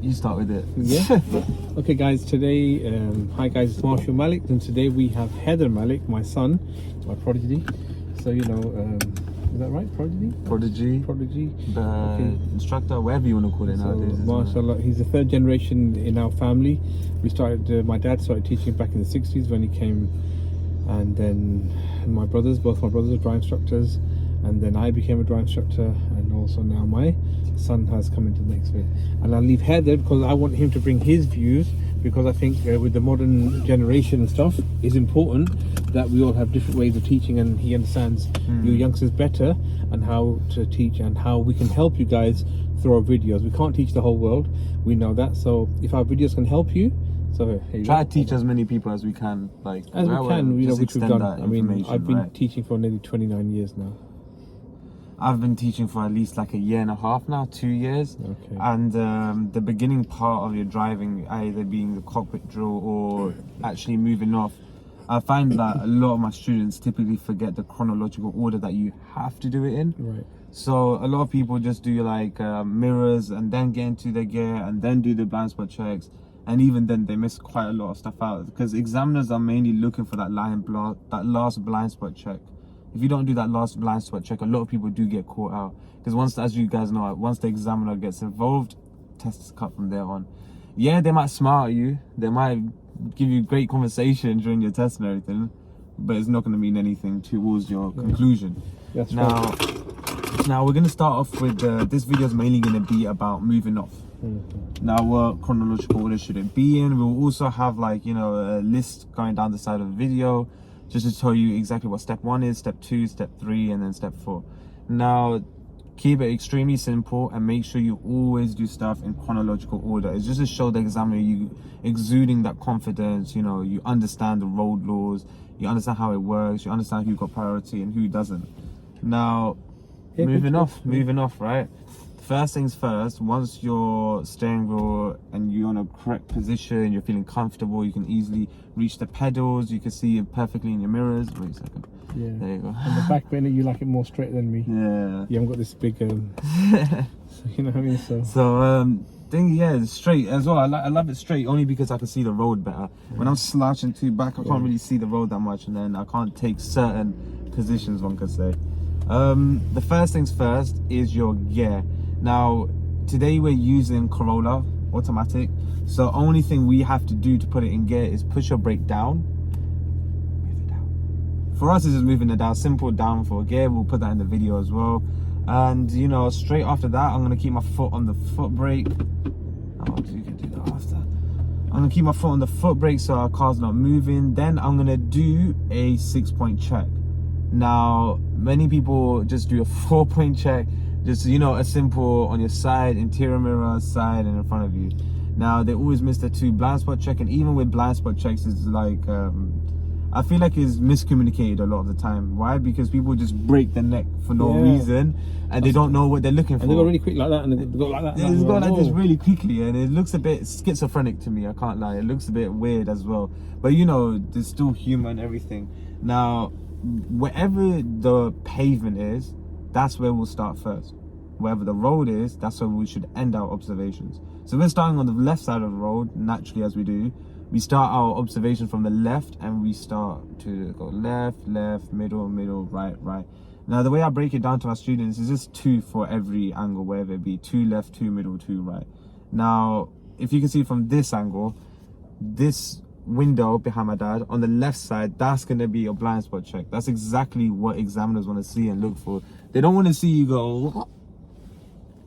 You start with it. Yeah. Okay, guys. Today, hi guys, it's Marshal Malik, and today we have Haider Malik, my son, my prodigy. So is that right? Prodigy. Instructor, whatever you want to call it nowadays. Marshal, he's the third generation in our family. We started. My dad started teaching back in the '60s when he came, and then both my brothers are drive instructors, and then I became a drive instructor, and also now my son has come into the next bit. And I'll leave Haider because I want him to bring his views, because I think with the modern generation and stuff, it's important that we all have different ways of teaching, and he understands you youngsters better and how to teach and how we can help you guys through our videos. We can't teach the whole world, we know that, so if our videos can help you, so try to teach as many people as we can, which we've done. I mean, I've been teaching for nearly 29 years now. I've been teaching for at least like a year and a half now, 2 years. Okay. And the beginning part of your driving, either being the cockpit drill or actually moving off, I find that a lot of my students typically forget the chronological order that you have to do it in. Right. So a lot of people just do like mirrors and then get into the gear and then do the blind spot checks. And even then they miss quite a lot of stuff out, because examiners are mainly looking for that last blind spot check. If you don't do that last blind spot check, a lot of people do get caught out, because once, as you guys know, once the examiner gets involved, test is cut from there on. Yeah, they might smile at you, they might give you great conversation during your test and everything, but it's not going to mean anything towards your conclusion. That's now we're going to start off with this video is mainly going to be about moving off. Now, what chronological order should it be in? We'll also have like a list going down the side of the video, just to tell you exactly what step 1 is, step 2, step 3, and then step 4. Now, keep it extremely simple and make sure you always do stuff in chronological order. It's just to show the examiner you exuding that confidence, you understand the road laws, you understand how it works, you understand who got priority and who doesn't. Now, moving off, right? First things first, once your steering wheel and you're on a correct position, you're feeling comfortable, you can easily reach the pedals, you can see it perfectly in your mirrors. Wait a second. Yeah. There you go. And the back bender, you like it more straight than me. Yeah. You haven't got this big, you know what I mean? Straight as well. I love it straight only because I can see the road better. When I'm slouching too back, I can't really see the road that much, and then I can't take certain positions, one could say. The first things first is your gear. Now, today we're using Corolla automatic, so only thing we have to do to put it in gear is push your brake down, move it down. For us, it's just moving it down, simple down for gear. We'll put that in the video as well. And straight after that, I'm gonna keep my foot on the foot brake. Oh, you can do that after. I'm gonna keep my foot on the foot brake so our car's not moving. Then I'm gonna do a 6-point check. Now, many people just do a 4-point check. Just a simple on your side, interior mirror, side, and in front of you. Now, they always miss the 2 blind spot check, and even with blind spot checks, it's like I feel like it's miscommunicated a lot of the time. Why? Because people just break their neck for no reason, and they don't know what they're looking for. And they go really quick like that, and they go like that. It's going like this really quickly, and it looks a bit schizophrenic to me. I can't lie. It looks a bit weird as well. But there's still humor and everything. Now, wherever the pavement is, that's where we'll start first. Wherever the road is, that's where we should end our observations. So we're starting on the left side of the road, naturally, as we do. We start our observation from the left, and we start to go left, middle, right. Now, the way I break it down to our students is just 2 for every angle, wherever it be. 2 left, 2 middle, 2 right. Now, if you can see from this angle, this window behind my dad on the left side, that's going to be a blind spot check. That's exactly what examiners want to see and look for. They don't want to see you go,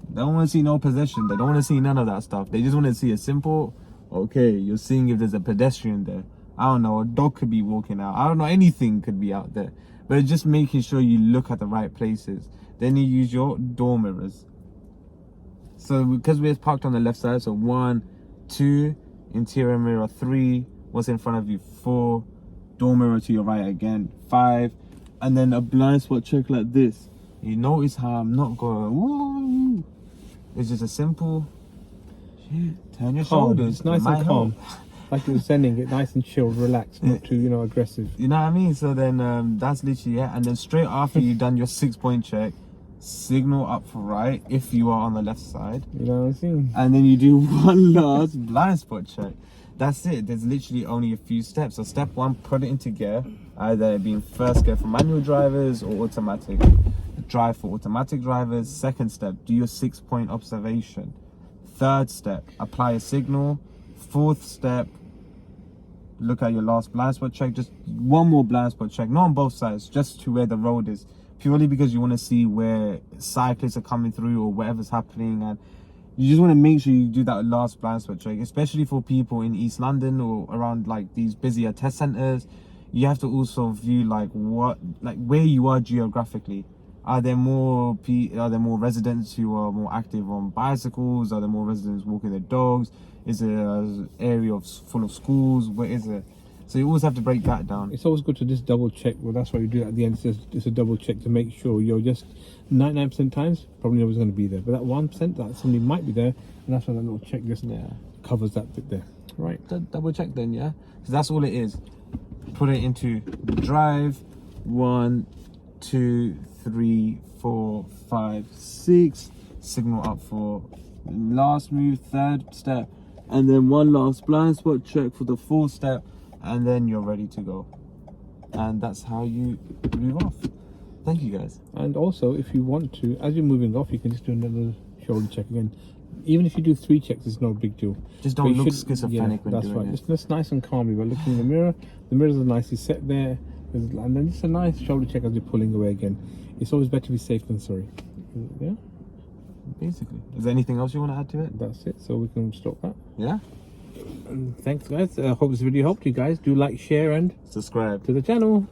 they don't want to see no possession, they don't want to see none of that stuff. They just want to see a simple, okay, you're seeing if there's a pedestrian there, I don't know, a dog could be walking out, I don't know, anything could be out there, but it's just making sure you look at the right places. Then you use your door mirrors. So because we're parked on the left side, so 1, 2, interior mirror 3, what's in front of you 4, door mirror to your right again 5, and then a blind spot check like this. You notice how I'm not going, woo. It's just a simple turn your shoulders. It's nice and calm. Like you're sending it nice and chilled, relaxed, not too aggressive. You know what I mean? So then that's literally it. And then straight after you've done your 6-point check, signal up for right if you are on the left side, You know what I'm saying? and then you do one last blind spot check. That's it. There's literally only a few steps. So step 1, put it into gear, either being first gear for manual drivers or automatic. Drive for automatic drivers. Second step, do your 6-point observation. Third step, apply a signal. Fourth step, look at your last blind spot check. Just one more blind spot check, not on both sides, just to where the road is, purely because you want to see where cyclists are coming through or whatever's happening, and you just want to make sure you do that last blind spot check, especially for people in East London or around like these busier test centers. You have to also view like where you are geographically. Are there more residents who are more active on bicycles? Are there more residents walking their dogs? Is it an area full of schools? Where is it? So you always have to break that down. It's always good to just double check. Well, that's why you do it at the end. It's a double check to make sure you're just 99% times probably nobody's going to be there, but that 1% that somebody might be there, and that's why that little check just covers that bit there. Right. Double check then, yeah. So that's all it is. Put it into drive. 1, 2, 3, 4, 5, 6. Signal up for last move, third step, and then one last blind spot check for the fourth step, and then you're ready to go. And that's how you move off. Thank you guys. And also, if you want to, as you're moving off, you can just do another shoulder check again. Even if you do 3 checks, it's no big deal. Just don't look schizophrenic when that's doing right. it. Just nice and calmly, but looking in the mirror. The mirrors are nicely set there, and then just a nice shoulder check as you're pulling away again. It's always better to be safe than sorry. Yeah. Basically. Is there anything else you want to add to it? That's it. So we can stop that. Yeah. And thanks, guys. I hope this video helped you guys. Do like, share, and Subscribe to the channel.